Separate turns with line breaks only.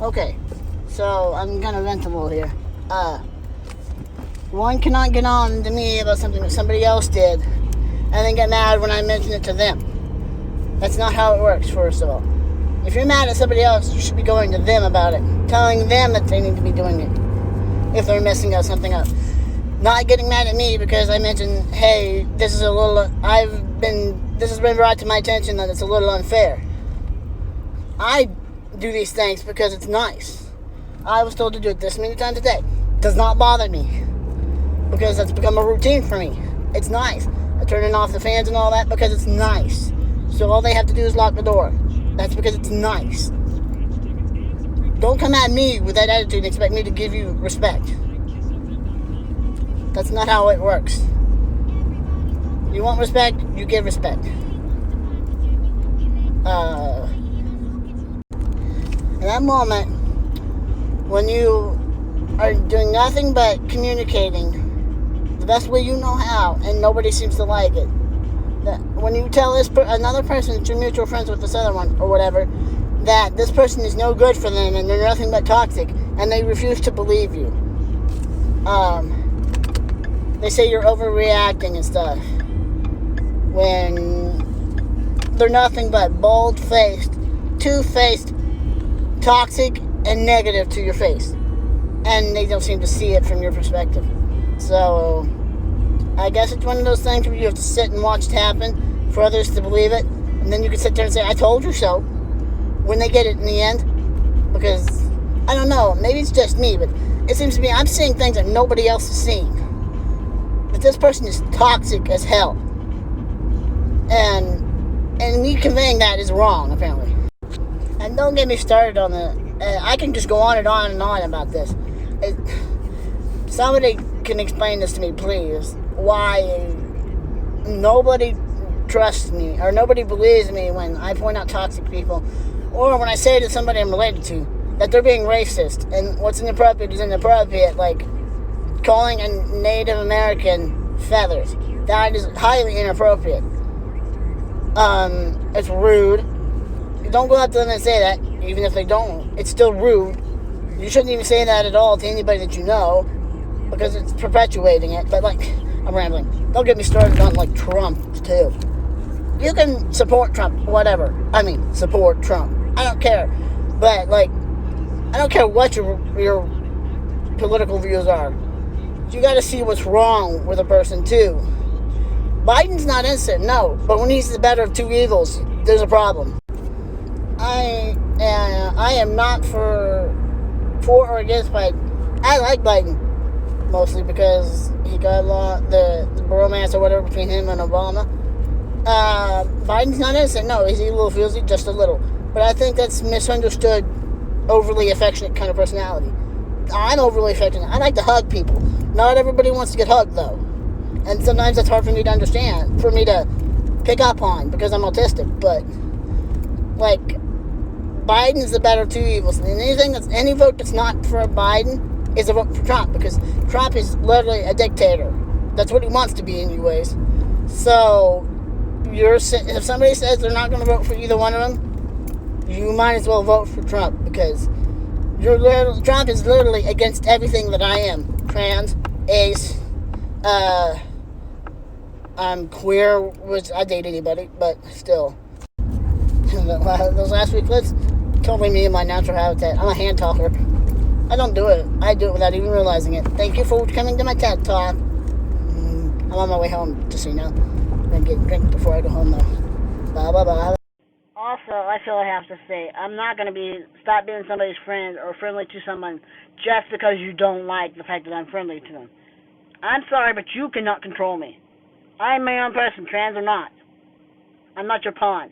Okay, so I'm gonna vent a little here. One cannot get on to me about something that somebody else did and then get mad when I mention it to them. That's not how it works, first of all. If you're mad at somebody else, you should be going to them about it, telling them that they need to be doing it if they're messing something up. Not getting mad at me because I mentioned, hey, this has been brought to my attention that it's a little unfair. I do these things because it's nice. I was told to do it this many times a day. Does not bother me because that's become a routine for me. It's nice. I turn off the fans and all that because it's nice. So all they have to do is lock the door. That's because it's nice. Don't come at me with that attitude and expect me to give you respect. That's not how it works. You want respect, you give respect. In that moment, when you are doing nothing but communicating the best way you know how, and nobody seems to like it, that when you tell another person that you're mutual friends with this other one, or whatever, that this person is no good for them and they're nothing but toxic, and they refuse to believe you. They say you're overreacting and stuff, when they're nothing but bold-faced, two-faced, toxic, and negative to your face. And they don't seem to see it from your perspective. So, I guess it's one of those things where you have to sit and watch it happen for others to believe it. And then you can sit there and say, I told you so, when they get it in the end. Because, I don't know, maybe it's just me, but it seems to me I'm seeing things that nobody else is seeing. But this person is toxic as hell. And me conveying that is wrong, apparently. And don't get me started on I can just go on and on and on about this. Somebody can explain this to me, please. Why nobody trusts me, or nobody believes me when I point out toxic people, or when I say to somebody I'm related to that they're being racist, and what's inappropriate is inappropriate, like calling a Native American feathers. That is highly inappropriate. It's rude. Don't go out to them and say that, even if they don't. It's still rude. You shouldn't even say that at all to anybody that you know, because it's perpetuating it. But, I'm rambling. Don't get me started on, Trump, too. You can support Trump, whatever. Support Trump. I don't care. But, I don't care what your political views are. You gotta see what's wrong with a person, too. Biden's not innocent, no. But when he's the better of two evils, there's a problem. I am not for or against Biden. I like Biden, mostly because he got the bromance or whatever between him and Obama. Biden's not innocent, no. He's a little feelsy, just a little. But I think that's misunderstood, overly affectionate kind of personality. I'm overly affectionate. I like to hug people. Not everybody wants to get hugged, though. And sometimes that's hard for me to understand, for me to pick up on, because I'm autistic. But, Biden is the better of two evils. And any vote that's not for Biden is a vote for Trump, because Trump is literally a dictator. That's what he wants to be anyways. So, if somebody says they're not going to vote for either one of them, you might as well vote for Trump, because Trump is literally against everything that I am. Trans, ace, I'm queer, which I date anybody, but still. Those last week clips, totally me in my natural habitat. I'm a hand talker. I don't do it. I do it without even realizing it. Thank you for coming to my TED Talk. I'm on my way home, just so you know. I'm going to get a drink before I go home, though. Bye. Also, I feel I have to say, I'm not going to stop being somebody's friend or friendly to someone just because you don't like the fact that I'm friendly to them. I'm sorry, but you cannot control me. I'm my own person, trans or not. I'm not your pawn.